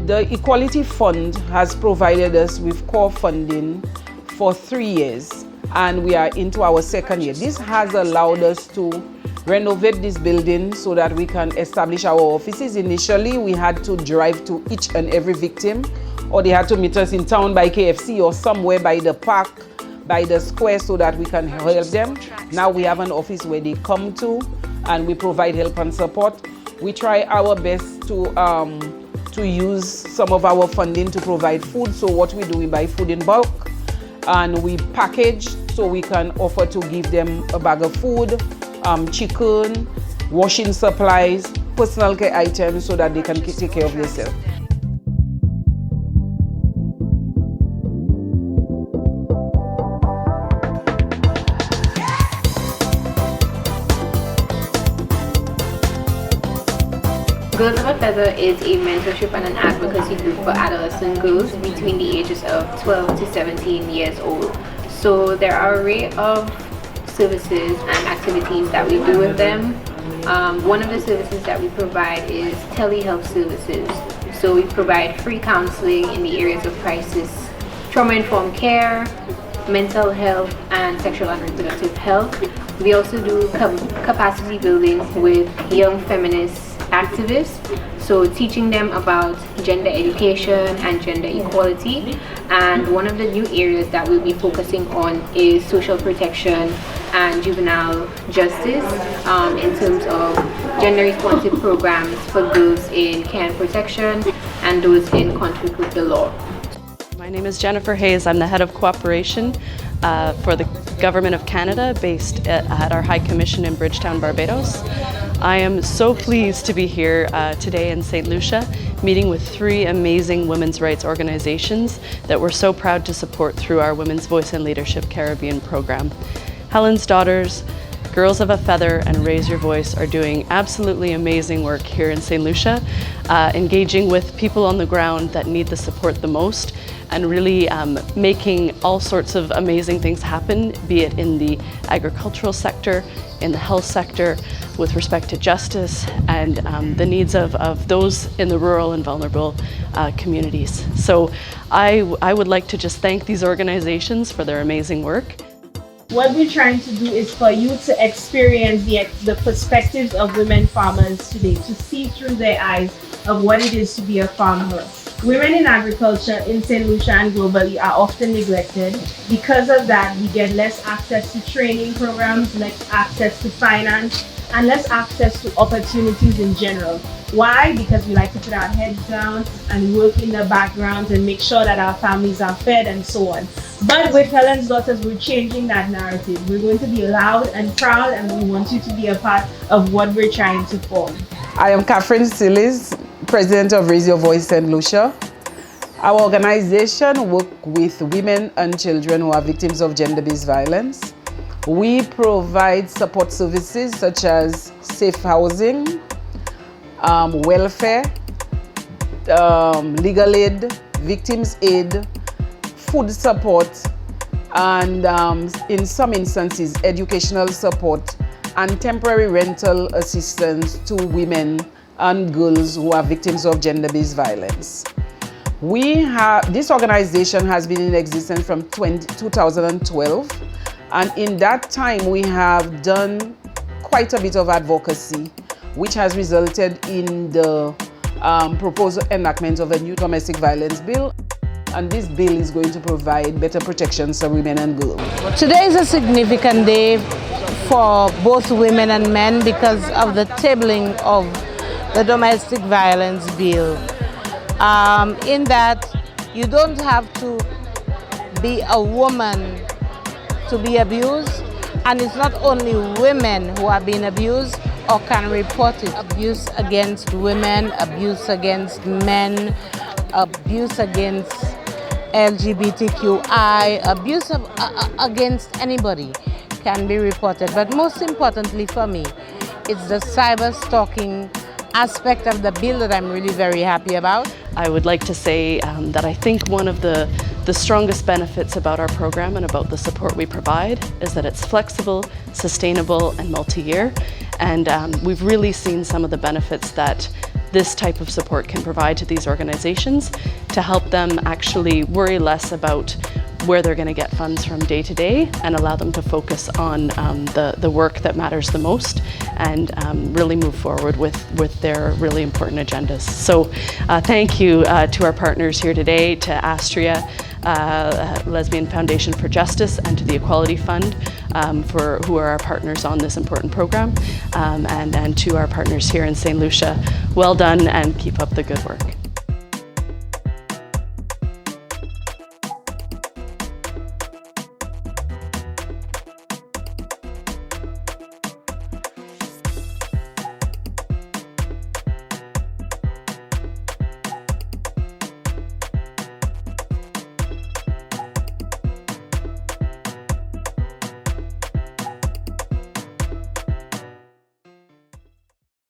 The Equality Fund has provided us with core funding for 3 years, and we are into our second year. This has allowed us to renovate this building so that we can establish our offices. Initially, we had to drive to each and every victim, or they had to meet us in town by KFC or somewhere by the park, by the square, so that we can help them. Now we have an office where they come to, and we provide help and support. We try our best to use some of our funding to provide food. So what we do, we buy food in bulk and we package so we can offer to give them a bag of food, chicken, washing supplies, personal care items so that they can take care of themselves. Girls of a Feather is a mentorship and an advocacy group for adolescent girls between the ages of 12 to 17 years old. So there are an array of services and activities that we do with them. One of the services that we provide is telehealth services. So we provide free counseling in the areas of crisis, trauma-informed care, mental health, and sexual and reproductive health. We also do capacity building with young feminist activists, so teaching them about gender education and gender equality. And one of the new areas that we'll be focusing on is social protection and juvenile justice in terms of gender responsive programs for girls in care and protection and those in conflict with the law. My name is Jennifer Hayes. I'm the head of cooperation for the Government of Canada based at our High Commission in Bridgetown, Barbados. I am so pleased to be here today in St. Lucia, meeting with 3 amazing women's rights organizations that we're so proud to support through our Women's Voice and Leadership Caribbean program. Helen's Daughters, Girls of a Feather, and Raise Your Voice are doing absolutely amazing work here in St. Lucia, engaging with people on the ground that need the support the most, and really making all sorts of amazing things happen, be it in the agricultural sector, in the health sector, with respect to justice and the needs of those in the rural and vulnerable communities. So I would like to just thank these organizations for their amazing work. What we're trying to do is for you to experience the perspectives of women farmers today, to see through their eyes of what it is to be a farmer. Women in agriculture in St. Lucia and globally are often neglected. Because of that, we get less access to training programs, less access to finance, and less access to opportunities in general. Why? Because we like to put our heads down and work in the background and make sure that our families are fed and so on. But with Helen's Daughters, we're changing that narrative. We're going to be loud and proud, and we want you to be a part of what we're trying to form. I am Catherine Sillis, President of Raise Your Voice St. Lucia. Our organization works with women and children who are victims of gender-based violence. We provide support services such as safe housing, welfare, legal aid, victims aid, food support, and in some instances, educational support and temporary rental assistance to women and girls who are victims of gender-based violence. This organization has been in existence from 2012, and in that time we have done quite a bit of advocacy, which has resulted in the proposed enactment of a new domestic violence bill. And this bill is going to provide better protections for women and girls. Today is a significant day for both women and men because of the tabling of the domestic violence bill. In that you don't have to be a woman to be abused, and it's not only women who are being abused or can report it. Abuse against women, abuse against men, abuse against LGBTQI, abuse against anybody can be reported. But most importantly for me, it's the cyber stalking aspect of the bill that I'm really very happy about. I would like to say that I think one of the strongest benefits about our program and about the support we provide is that it's flexible, sustainable, and multi-year. And we've really seen some of the benefits that this type of support can provide to these organizations to help them actually worry less about where they're going to get funds from day to day and allow them to focus on the work that matters the most and really move forward with their really important agendas. So thank you to our partners here today, to Astria, Lesbian Foundation for Justice, and to the Equality Fund who are our partners on this important program, and to our partners here in St. Lucia. Well done, and keep up the good work.